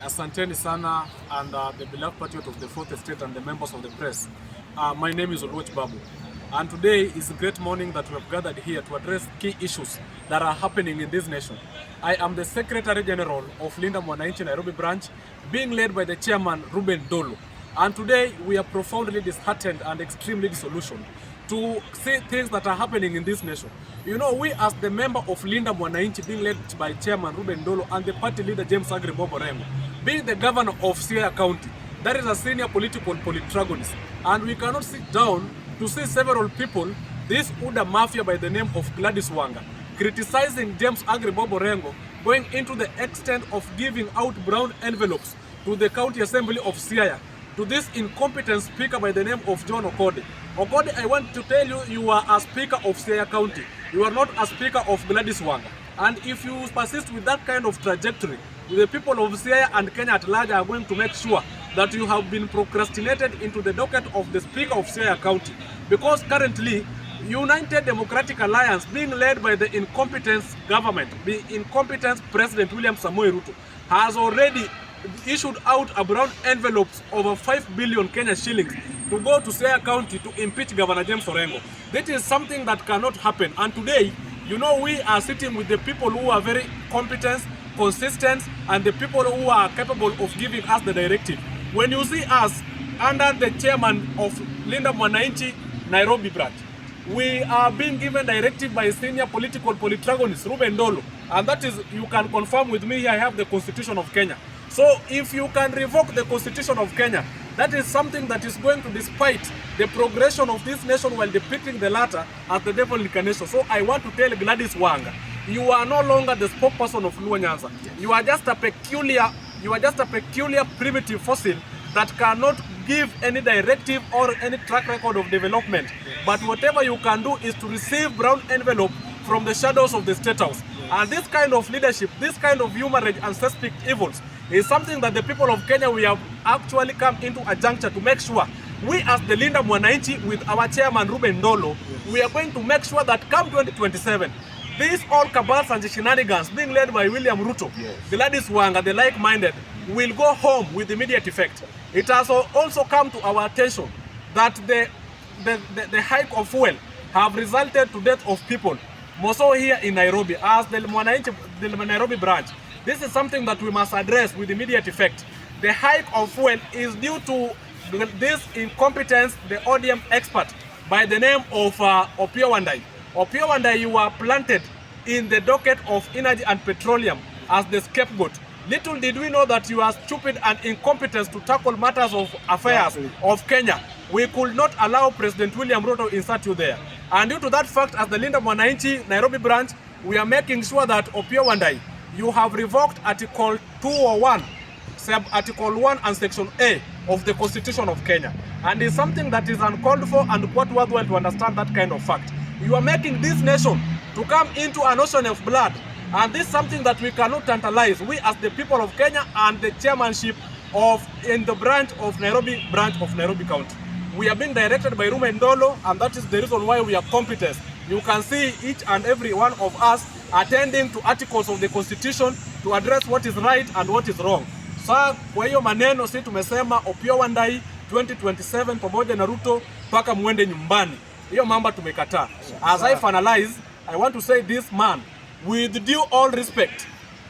Asanteni sana and the beloved patriot of the Fourth Estate and the members of the press. My name is Oluoch Babu, and today is a great morning that we have gathered here to address key issues that are happening in this nation. I am the Secretary General of Linda Mwananchi Nairobi branch, being led by the chairman Ruben Ndolo. And today we are profoundly disheartened and extremely disillusioned to see things that are happening in this nation. You know, we as the member of Linda Mwananchi, being led by chairman Ruben Ndolo and the party leader James Aggrey Bob Orengo, being the governor of Siaya County, that is a senior political polytragonist, and we cannot sit down to see several people, this Uda mafia by the name of Gladys Wanga, criticizing James Aggrey Bob Orengo, going into the extent of giving out brown envelopes to the county assembly of Siaya, to this incompetent speaker by the name of John Okode. Okode, I want to tell you, you are a speaker of Siaya County. You are not a speaker of Gladys Wanga. And if you persist with that kind of trajectory, the people of Siaya and Kenya at large are going to make sure that you have been procrastinated into the docket of the Speaker of Siaya County. Because currently, United Democratic Alliance, being led by the incompetent government, the incompetent President William Samoei Ruto, has already issued out a brown envelopes over 5 billion Kenya shillings to go to Siaya County to impeach Governor James Orengo. That is something that cannot happen. And today, you know, we are sitting with the people who are very competent, consistent, and the people who are capable of giving us the directive. When you see us under the chairman of Linda Mwananchi Nairobi branch, we are being given directive by senior political polytragonist Ruben Ndolo, and that is, you can confirm with me here, I have the Constitution of Kenya. So if you can revoke the Constitution of Kenya, that is something that is going to despite the progression of this nation while depicting the latter as the devil incarnation. So I want to tell Gladys Wanga, you are no longer the spokesperson of Luo Nyanza. You are just a peculiar primitive fossil that cannot give any directive or any track record of development. But whatever you can do is to receive brown envelope from the shadows of the State House. And this kind of leadership, this kind of hemorrhage and suspect evils is something that the people of Kenya, we have actually come into a juncture to make sure we as the Linda Mwananchi with our chairman Ruben Ndolo, we are going to make sure that come 2027, these all cabals and shenanigans being led by William Ruto, Gladys Wanga, the like-minded, will go home with immediate effect. It has also come to our attention that the hike of fuel have resulted to death of people, more so here in Nairobi, as the Nairobi branch. This is something that we must address with immediate effect. The hike of fuel is due to this incompetence, the ODM expert by the name of Opiyo Wandayi. Opiyo Wandayi, you were planted in the docket of energy and petroleum as the scapegoat. Little did we know that you are stupid and incompetent to tackle matters of affairs of Kenya. We could not allow President William Ruto to insert you there. And due to that fact, as the Linda Mwananchi Nairobi branch, we are making sure that Opiyo Wandayi, you have revoked Article 201, Sub-Article 1 and Section A of the Constitution of Kenya. And it's something that is uncalled for and quite worthwhile to understand that kind of fact. You are making this nation to come into an ocean of blood. And this is something that we cannot tantalize. We as the people of Kenya and the chairmanship in the branch of Nairobi County. We are being directed by Ruben Ndolo, and that is the reason why we are competent. You can see each and every one of us attending to articles of the Constitution to address what is right and what is wrong. Sa kwa hiyo maneno si tumesema Opiyo Wandayi 2027 pamoja na Ruto paka muende nyumbani. Hiyo mamba tumekataa. As I finalize, I want to say this man, with due all respect,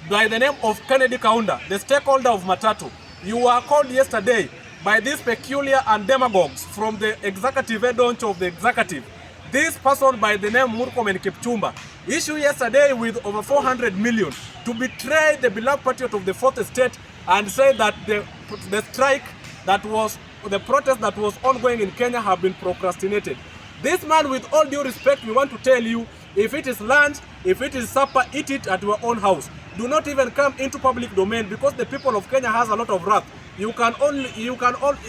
by the name of Kennedy Kaunda, the stakeholder of Matatu, you were called yesterday by these peculiar and demagogues from the executive head of the executive. This person by the name Murkomen Kipchumba issued yesterday with over 400 million to betray the beloved patriot of the Fourth Estate and say that the strike that was, the protest that was ongoing in Kenya have been procrastinated. This man, with all due respect, we want to tell you, if it is lunch, if it is supper, eat it at your own house. Do not even come into public domain, because the people of Kenya has a lot of wrath. You can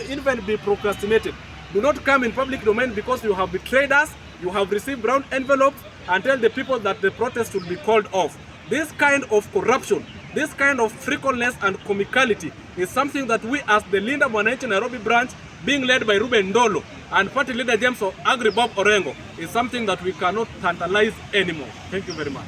even be procrastinated. Do not come in public domain because you have betrayed us, you have received brown envelopes, and tell the people that the protest should be called off. This kind of corruption, this kind of fickleness and comicality is something that we as the Linda Mwananchi Nairobi branch, being led by Ruben Ndolo and party leader James Aggrey Bob Orengo, is something that we cannot tantalize anymore. Thank you very much.